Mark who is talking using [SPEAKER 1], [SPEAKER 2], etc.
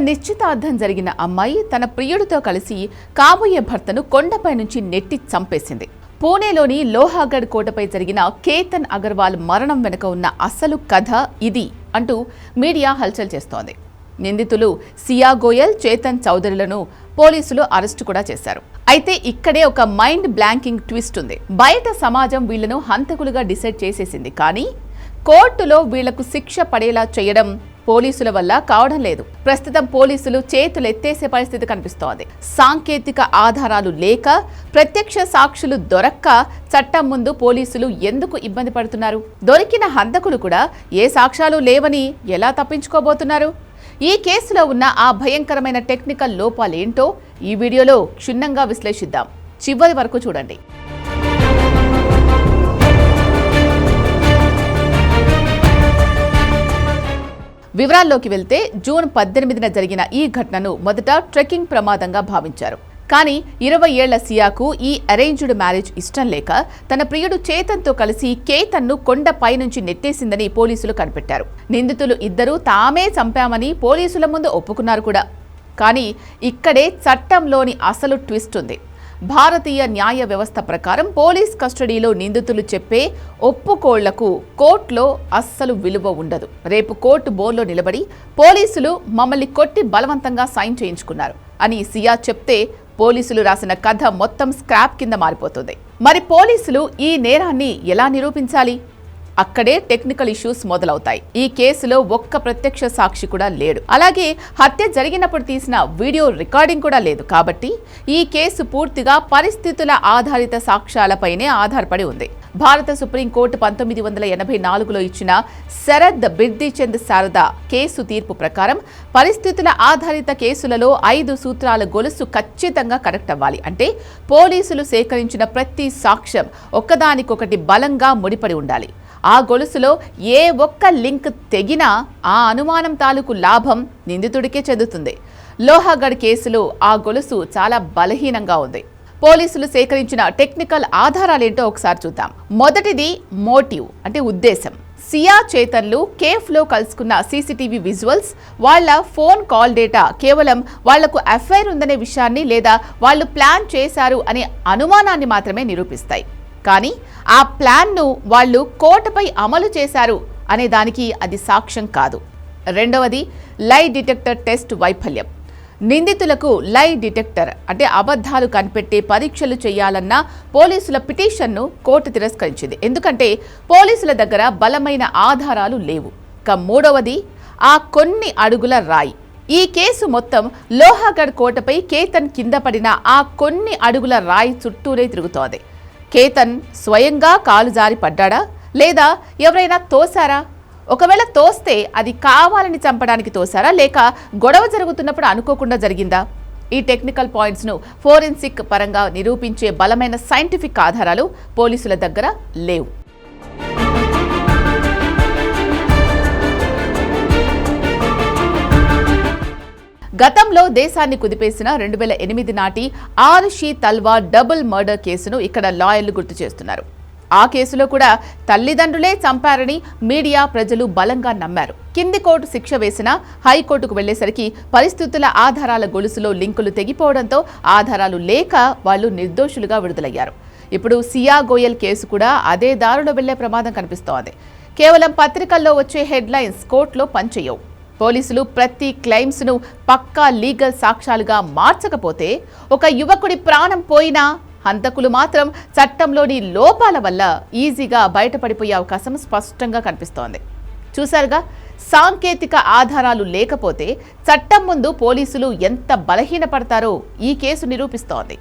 [SPEAKER 1] నిశ్చితార్థం జరిగిన అమ్మాయి తన ప్రియుడితో కలిసి కాబోయే భర్తను కొండపై నుంచి నెట్టి చంపేసింది. పూణేలోని లోహాగఢ్ కోటపై జరిగిన కేతన్ అగర్వాల్ మరణం వెనుక ఉన్న అసలు కథ ఇది అంటూ మీడియా హల్చల్ చేస్తోంది. నిందితులు సియా గోయల్, చేతన్ చౌదరిలను పోలీసులు అరెస్టు కూడా చేశారు. అయితే ఇక్కడే ఒక మైండ్ బ్లాంకింగ్ ట్విస్ట్ ఉంది. బయట సమాజం వీళ్లను హంతకులుగా డిసైడ్ చేసేసింది, కానీ కోర్టులో వీళ్లకు శిక్ష పడేలా చేయడం పోలీసుల వల్ల కావడం లేదు. ప్రస్తుతం పోలీసులు చేతులు ఎత్తేసే పరిస్థితి కనిపిస్తోంది. సాంకేతిక ఆధారాలు లేక, ప్రత్యక్ష సాక్షులు దొరక్క చట్టం ముందు పోలీసులు ఎందుకు ఇబ్బంది పడుతున్నారు? దొరికిన హంతకులు కూడా ఏ సాక్ష్యాలు లేవని ఎలా తప్పించుకోబోతున్నారు? ఈ కేసులో ఉన్న ఆ భయంకరమైన టెక్నికల్ లోపాలేంటో ఈ వీడియోలో క్షుణ్ణంగా విశ్లేషిద్దాం. చివరి వరకు చూడండి. వివరాల్లోకి వెళ్తే జూన్ 18న జరిగిన ఈ ఘటనను మొదట ట్రెక్కింగ్ ప్రమాదంగా భావించారు. కానీ 20 ఏళ్ల సియాకు ఈ అరేంజ్డ్ మ్యారేజ్ ఇష్టం లేక తన ప్రియుడు చేతన్తో కలిసి కేతన్ను కొండపై నుంచి నెట్టేసిందని పోలీసులు కనిపెట్టారు. నిందితులు ఇద్దరూ తామే చంపామని పోలీసుల ముందు ఒప్పుకున్నారు కూడా. కానీ ఇక్కడే చట్టంలోని అసలు ట్విస్ట్ ఉంది. భారతీయ న్యాయ వ్యవస్థ ప్రకారం పోలీస్ కస్టడీలో నిందితులు చెప్పే ఒప్పుకోళ్లకు కోర్టులో అస్సలు విలువ ఉండదు. రేపు కోర్టు బోర్లో నిలబడి పోలీసులు మమ్మల్ని కొట్టి బలవంతంగా సైన్ చేయించుకున్నారు అని సియా చెప్తే పోలీసులు రాసిన కథ మొత్తం స్క్రాప్ కింద మారిపోతుంది. మరి పోలీసులు ఈ నేరాన్ని ఎలా నిరూపించాలి? అక్కడే టెక్నికల్ ఇష్యూస్ మొదలవుతాయి. ఈ కేసులో ఒక్క ప్రత్యక్ష సాక్షి కూడా లేడు. అలాగే హత్య జరిగినప్పుడు తీసిన వీడియో రికార్డింగ్ కూడా లేదు. కాబట్టి ఈ కేసు పూర్తిగా పరిస్థితుల ఆధారిత సాక్ష్యాలపైనే ఆధారపడి ఉంది. భారత సుప్రీంకోర్టు 1984లో ఇచ్చిన శరద్ బిర్దీచంద్ శారదా కేసు తీర్పు ప్రకారం పరిస్థితుల ఆధారిత కేసులలో 5 సూత్రాల గొలుసు ఖచ్చితంగా కరెక్ట్ అవ్వాలి. అంటే పోలీసులు సేకరించిన ప్రతి సాక్ష్యం ఒకదానికొకటి బలంగా ముడిపడి ఉండాలి. ఆ గొలుసులో ఏ ఒక్క లింక్ తెగినా ఆ అనుమానం తాలూకు లాభం నిందితుడికే చెందుతుంది. లోహాగఢ్ కేసులో ఆ గొలుసు చాలా బలహీనంగా ఉంది. పోలీసులు సేకరించిన టెక్నికల్ ఆధారాలేంటో ఒకసారి చూద్దాం. మొదటిది మోటివ్, అంటే ఉద్దేశం. సియా, చేతన్లు కేఫ్లో కలుసుకున్న సీసీటీవీ విజువల్స్, వాళ్ల ఫోన్ కాల్ డేటా కేవలం వాళ్లకు అఫైర్ ఉందనే విషయాన్ని లేదా వాళ్ళు ప్లాన్ చేశారు అనే అనుమానాన్ని మాత్రమే నిరూపిస్తాయి. కానీ ఆ ప్లాన్ను వాళ్ళు కోటపై అమలు చేశారు అనే దానికి అది సాక్ష్యం కాదు. రెండవది లై డిటెక్టర్ టెస్ట్ వైఫల్యం. నిందితులకు లై డిటెక్టర్ అంటే అబద్ధాలు కనిపెట్టే పరీక్షలు చేయాలన్న పోలీసుల పిటిషన్ను కోర్టు తిరస్కరించింది. ఎందుకంటే పోలీసుల దగ్గర బలమైన ఆధారాలు లేవు. మూడవది ఆ కొన్ని అడుగుల రాయి. ఈ కేసు మొత్తం లోహాగఢ్ కోటపై కేతన్ కింద పడిన ఆ కొన్ని అడుగుల రాయి చుట్టూనే తిరుగుతోంది. కేతన్ స్వయంగా కాలు జారి పడ్డాడా లేదా ఎవరైనా తోసారా? ఒకవేళ తోస్తే అది కావాలని చంపడానికి తోసారా లేక గొడవ జరుగుతున్నప్పుడు అనుకోకుండా జరిగిందా? ఈ టెక్నికల్ పాయింట్స్ను ఫోరెన్సిక్ పరంగా నిరూపించే బలమైన సైంటిఫిక్ ఆధారాలు పోలీసుల దగ్గర లేవు. గతంలో దేశాన్ని కుదిపేసిన 2008 నాటి ఆర్షి తల్వార్ డబుల్ మర్డర్ కేసును ఇక్కడ లాయర్లు గుర్తు చేస్తున్నారు. ఆ కేసులో కూడా తల్లిదండ్రులే చంపారని మీడియా, ప్రజలు బలంగా నమ్మారు. కింది కోర్టు శిక్ష వేసినా హైకోర్టుకు వెళ్లేసరికి పరిస్థితుల ఆధారాల గొలుసులో లింకులు తెగిపోవడంతో ఆధారాలు లేక వాళ్లు నిర్దోషులుగా విడుదలయ్యారు. ఇప్పుడు సియా గోయల్ కేసు కూడా అదే దారిలో వెళ్లే ప్రమాదం కనిపిస్తోంది. కేవలం పత్రికల్లో వచ్చే హెడ్లైన్స్ కోర్టులో పనిచేయవు. పోలీసులు ప్రతి క్లెయిమ్స్ను పక్కా లీగల్ సాక్ష్యాలుగా మార్చకపోతే ఒక యువకుడి ప్రాణం పోయినా హంతకులు మాత్రం చట్టంలోని లోపాల వల్ల ఈజీగా బయటపడిపోయే అవకాశం స్పష్టంగా కనిపిస్తోంది. చూశారుగా, సాంకేతిక ఆధారాలు లేకపోతే చట్టం ముందు పోలీసులు ఎంత బలహీనపడతారో ఈ కేసు నిరూపిస్తోంది.